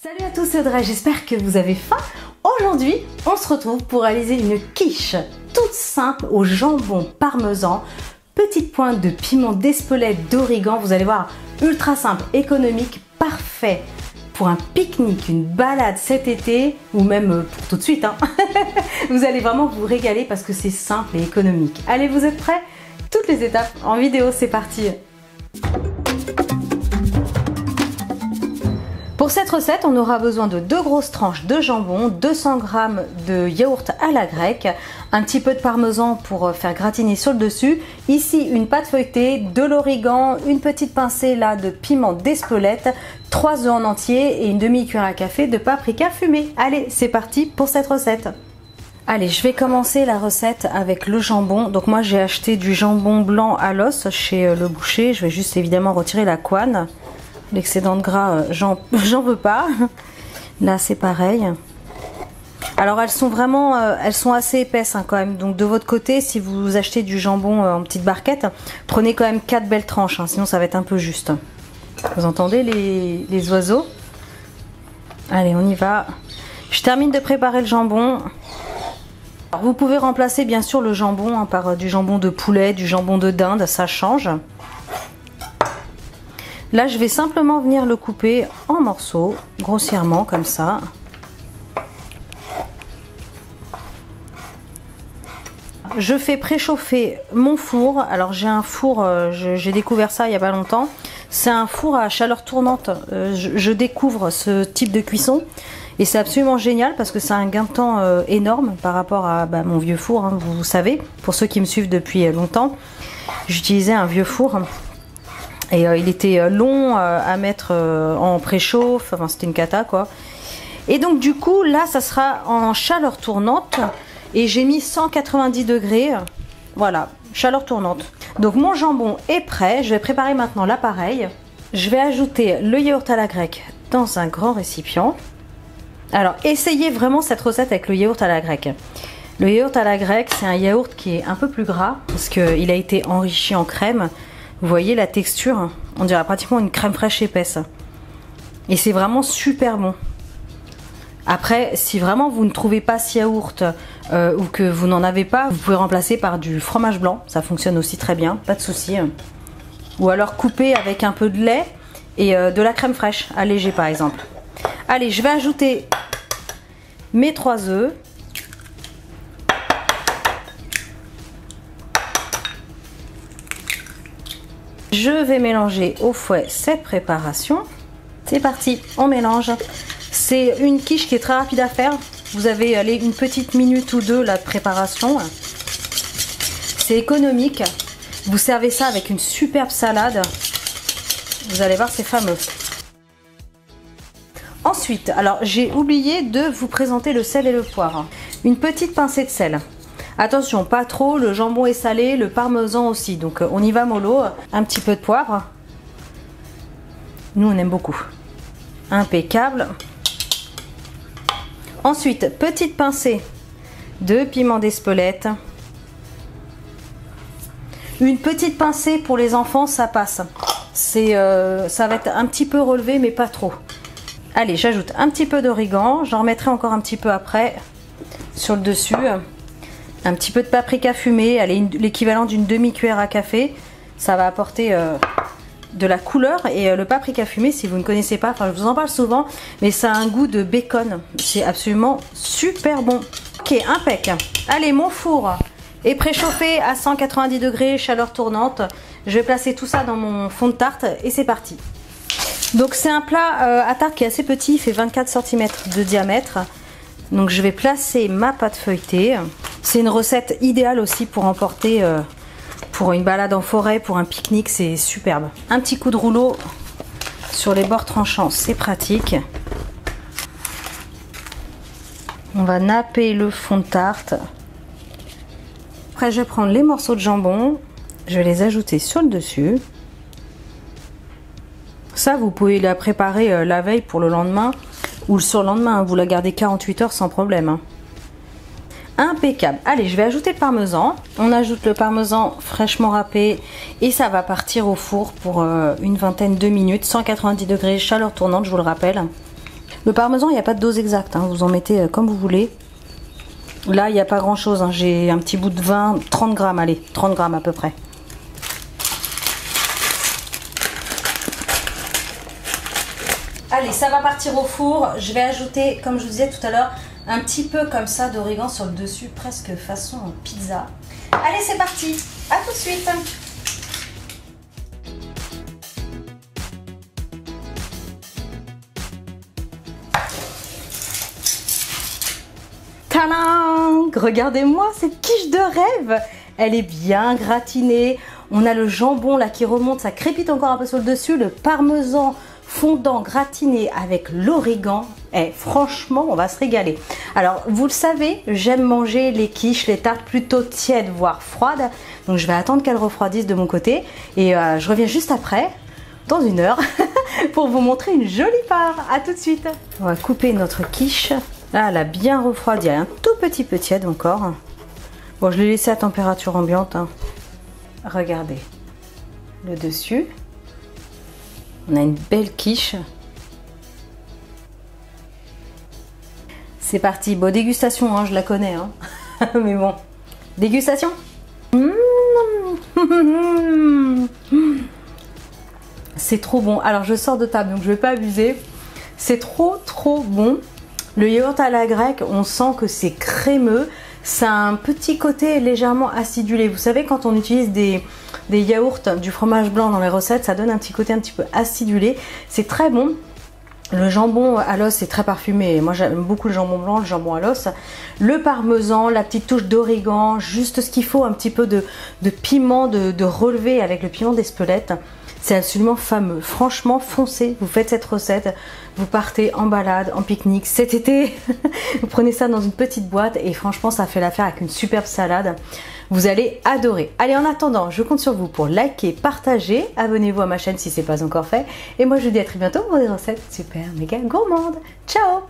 Salut à tous, c'est Audrey, j'espère que vous avez faim. Aujourd'hui, on se retrouve pour réaliser une quiche toute simple au jambon parmesan, petite pointe de piment d'Espelette, d'origan, vous allez voir, ultra simple, économique, parfait pour un pique-nique, une balade cet été ou même pour tout de suite. Vous allez vraiment vous régaler parce que c'est simple et économique. Allez, vous êtes prêts? Toutes les étapes en vidéo, c'est parti. Pour cette recette, on aura besoin de 2 grosses tranches de jambon, 200 g de yaourt à la grecque, un petit peu de parmesan pour faire gratiner sur le dessus, ici une pâte feuilletée, de l'origan, une petite pincée là de piment d'Espelette, 3 œufs en entier et une demi-cuillère à café de paprika fumé. Allez, c'est parti pour cette recette. Allez, je vais commencer la recette avec le jambon. Donc moi j'ai acheté du jambon blanc à l'os chez le boucher, je vais juste évidemment retirer la couenne. L'excédent de gras, j'en veux pas. Là, c'est pareil. Alors, elles sont assez épaisses quand même. Donc, de votre côté, si vous achetez du jambon en petite barquette, prenez quand même 4 belles tranches, sinon ça va être un peu juste. Vous entendez les oiseaux? Allez, on y va. Je termine de préparer le jambon. Alors, vous pouvez remplacer bien sûr le jambon par du jambon de poulet, du jambon de dinde, ça change. Là, je vais simplement venir le couper en morceaux, grossièrement, comme ça. Je fais préchauffer mon four. Alors, j'ai un four, j'ai découvert ça il n'y a pas longtemps. C'est un four à chaleur tournante. Je découvre ce type de cuisson. Et c'est absolument génial parce que c'est un gain de temps énorme par rapport à mon vieux four. Vous savez, pour ceux qui me suivent depuis longtemps, j'utilisais un vieux four. Et il était long à mettre en préchauffe, enfin c'était une cata quoi. Et donc du coup là ça sera en chaleur tournante et j'ai mis 190 degrés, voilà, chaleur tournante. Donc mon jambon est prêt, je vais préparer maintenant l'appareil. Je vais ajouter le yaourt à la grecque dans un grand récipient. Alors essayez vraiment cette recette avec le yaourt à la grecque. Le yaourt à la grecque c'est un yaourt qui est un peu plus gras parce qu'il a été enrichi en crème. Vous voyez la texture, on dirait pratiquement une crème fraîche épaisse. Et c'est vraiment super bon. Après, si vraiment vous ne trouvez pas ce yaourt ou que vous n'en avez pas, vous pouvez remplacer par du fromage blanc. Ça fonctionne aussi très bien, pas de souci. Ou alors couper avec un peu de lait et de la crème fraîche, allégée par exemple. Allez, je vais ajouter mes 3 œufs. Je vais mélanger au fouet cette préparation. C'est parti, on mélange. C'est une quiche qui est très rapide à faire. Vous avez une petite minute ou deux là, de préparation. C'est économique. Vous servez ça avec une superbe salade. Vous allez voir, c'est fameux. Ensuite, alors j'ai oublié de vous présenter le sel et le poivre. Une petite pincée de sel. Attention, pas trop, le jambon est salé, le parmesan aussi, donc on y va mollo. Un petit peu de poivre. Nous, on aime beaucoup. Impeccable. Ensuite, petite pincée de piment d'Espelette. Une petite pincée pour les enfants, ça passe. Ça va être un petit peu relevé, mais pas trop. Allez, j'ajoute un petit peu d'origan. J'en remettrai encore un petit peu après sur le dessus. Un petit peu de paprika fumé, l'équivalent d'une demi-cuillère à café. Ça va apporter de la couleur. Et le paprika fumé, si vous ne connaissez pas, enfin je vous en parle souvent, mais ça a un goût de bacon. C'est absolument super bon. Ok, impec. Allez, mon four est préchauffé à 190 degrés, chaleur tournante. Je vais placer tout ça dans mon fond de tarte et c'est parti. Donc c'est un plat à tarte qui est assez petit, il fait 24 cm de diamètre. Donc je vais placer ma pâte feuilletée. C'est une recette idéale aussi pour emporter pour une balade en forêt, pour un pique-nique, c'est superbe. Un petit coup de rouleau sur les bords tranchants, c'est pratique. On va napper le fond de tarte. Après je vais prendre les morceaux de jambon, je vais les ajouter sur le dessus. Ça vous pouvez la préparer la veille pour le lendemain ou le surlendemain, vous la gardez 48 heures sans problème. Impeccable. Allez, je vais ajouter le parmesan. On ajoute le parmesan fraîchement râpé et ça va partir au four pour une vingtaine de minutes, 190 degrés, chaleur tournante, je vous le rappelle. Le parmesan, il n'y a pas de dose exacte, hein, vous en mettez comme vous voulez. Là, il n'y a pas grand chose, hein. J'ai un petit bout de 30 grammes, allez, 30 grammes à peu près. Allez, ça va partir au four. Je vais ajouter, comme je vous disais tout à l'heure, un petit peu comme ça d'origan sur le dessus, presque façon pizza. Allez, c'est parti. À tout de suite. Tadam! Regardez-moi cette quiche de rêve. Elle est bien gratinée. On a le jambon là qui remonte, ça crépite encore un peu sur le dessus. Le parmesan fondant gratiné avec l'origan. Et franchement, on va se régaler. Alors, vous le savez, j'aime manger les quiches, les tartes plutôt tièdes, voire froides. Donc, je vais attendre qu'elles refroidissent de mon côté. Et je reviens juste après, dans 1 heure, pour vous montrer une jolie part. À tout de suite. On va couper notre quiche. Là, elle a bien refroidi. Elle est un tout petit peu tiède encore. Bon, je l'ai laissé à température ambiante, hein. Regardez le dessus. On a une belle quiche. C'est parti. Bon, dégustation, hein, je la connais, hein. Mais bon, dégustation. C'est trop bon. Alors, je sors de table, donc je vais pas abuser. C'est trop bon. Le yaourt à la grecque, on sent que c'est crémeux. Ça a un petit côté légèrement acidulé. Vous savez, quand on utilise des yaourts, du fromage blanc dans les recettes, ça donne un petit côté un petit peu acidulé. C'est très bon. Le jambon à l'os est très parfumé. Moi, j'aime beaucoup le jambon blanc, le jambon à l'os. Le parmesan, la petite touche d'origan, juste ce qu'il faut, un petit peu de piment de relevé avec le piment d'Espelette. C'est absolument fameux. Franchement, foncez, vous faites cette recette, vous partez en balade, en pique-nique cet été. Vous prenez ça dans une petite boîte et franchement, ça fait l'affaire avec une superbe salade. Vous allez adorer. Allez, en attendant, je compte sur vous pour liker, partager, abonnez-vous à ma chaîne si ce n'est pas encore fait. Et moi, je vous dis à très bientôt pour des recettes super méga gourmandes. Ciao!